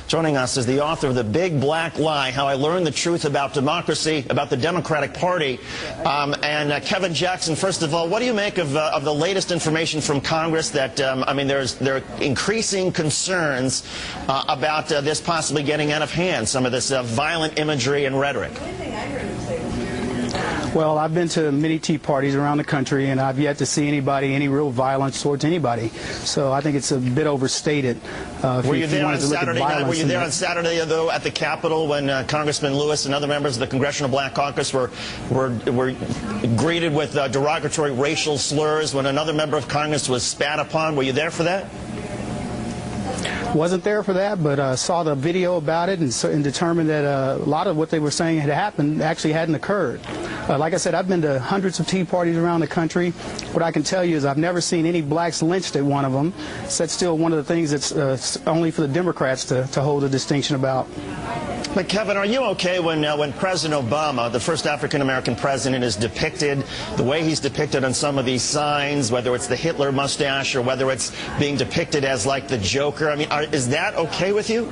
Joining us is the author of The Big Black Lie, How I Learned the Truth About Democracy, about the Democratic Party. Kevin Jackson, first of all, what do you make of the latest information from Congress that, there are increasing concerns about this possibly getting out of hand, some of this violent imagery and rhetoric? Well, I've been to many tea parties around the country, and I've yet to see any real violence towards anybody. So I think it's a bit overstated. Were you there on Saturday night? Were you there on Saturday, though, at the Capitol when Congressman Lewis and other members of the Congressional Black Caucus were greeted with derogatory racial slurs when another member of Congress was spat upon? Were you there for that? Wasn't there for that, but saw the video about it and determined that a lot of what they were saying had happened actually hadn't occurred. Like I said, I've been to hundreds of tea parties around the country. What I can tell you is I've never seen any blacks lynched at one of them. So that's still one of the things that's only for the Democrats to hold a distinction about. But Kevin, are you okay when President Obama, the first African-American president, is depicted the way he's depicted on some of these signs, whether it's the Hitler mustache or whether it's being depicted as like the Joker? I mean, is that okay with you?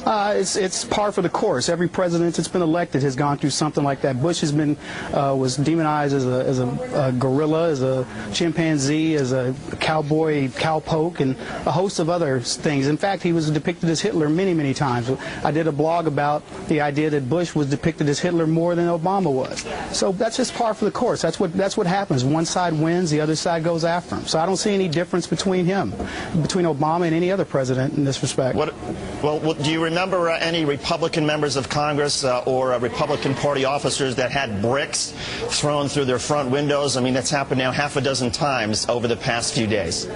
It's par for the course. Every president that's been elected has gone through something like that. Bush has been was demonized as a gorilla, as a chimpanzee, as a cowboy, cowpoke, and a host of other things. In fact, he was depicted as Hitler many, many times. I did a blog about the idea that Bush was depicted as Hitler more than Obama was. So that's just par for the course. That's what happens. One side wins, the other side goes after him. So I don't see any difference between Obama and any other president in this respect. Well, do you remember any Republican members of Congress or Republican Party officers that had bricks thrown through their front windows? I mean, that's happened now half a dozen times over the past few days.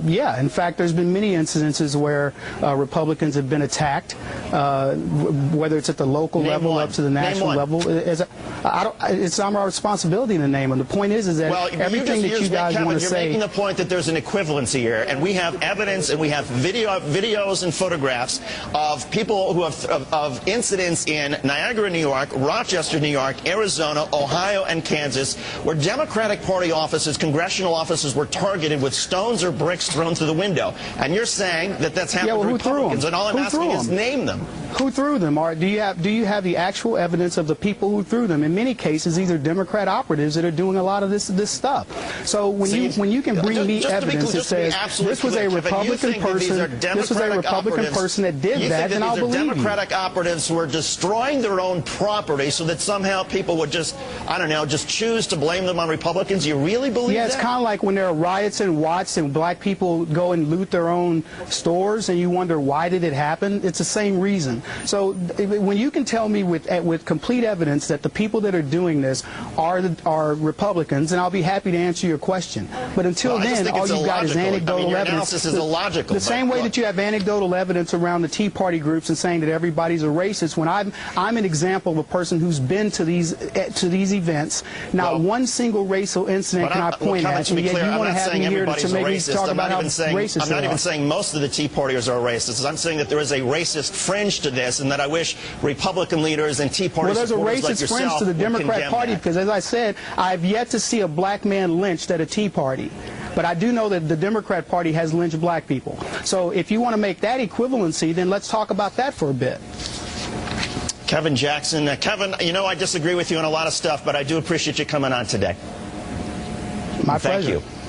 Yeah, in fact, there's been many incidences where Republicans have been attacked, whether it's at the local level up to the national level. It's not our responsibility to name them. The point is that everything that you guys want to say... You're making the point that there's an equivalency here, and we have evidence and we have videos and photographs of people who have of incidents in Niagara, New York, Rochester, New York, Arizona, Ohio, and Kansas, where Democratic Party offices, congressional offices, were targeted with stones or bricks thrown through the window. And you're saying that that's happened to Republicans, and all I'm asking is name them. Who threw them? Or do you have the actual evidence of the people who threw them? In many cases, these are Democrat operatives that are doing a lot of this stuff. So when you can bring me evidence that says this was a Republican person, that did that, then I'll believe you. Democratic operatives who are destroying their own property so that somehow people would just, I don't know, just choose to blame them on Republicans? You really believe that? Yeah, it's kind of like when there are riots in Watts and black people go and loot their own stores and you wonder why did it happen? It's the same reason. So when you can tell me with complete evidence that the people that are doing this are Republicans, and I'll be happy to answer your question. But until then, all you've got is anecdotal evidence. Analysis is illogical. The same way that you have anecdotal evidence around the Tea Party groups and saying that everybody's a racist, when I'm an example of a person who's been to these events, not one single racial incident can I point at, and yet you want to have me here to maybe talk about how racist they are. I'm not even saying most of the Tea Partiers are racist. I'm saying that there is a racist fringe to this, and that I wish Republican leaders and Tea Party supporters like yourself would condemn that. Well, there's a racist fringe to the Democrat Party because, as I said, I've yet to see a black man lynched at a Tea Party. But I do know that the Democrat Party has lynched black people. So if you want to make that equivalency, then let's talk about that for a bit. Kevin Jackson. Kevin, you know I disagree with you on a lot of stuff, but I do appreciate you coming on today. My pleasure. Thank you.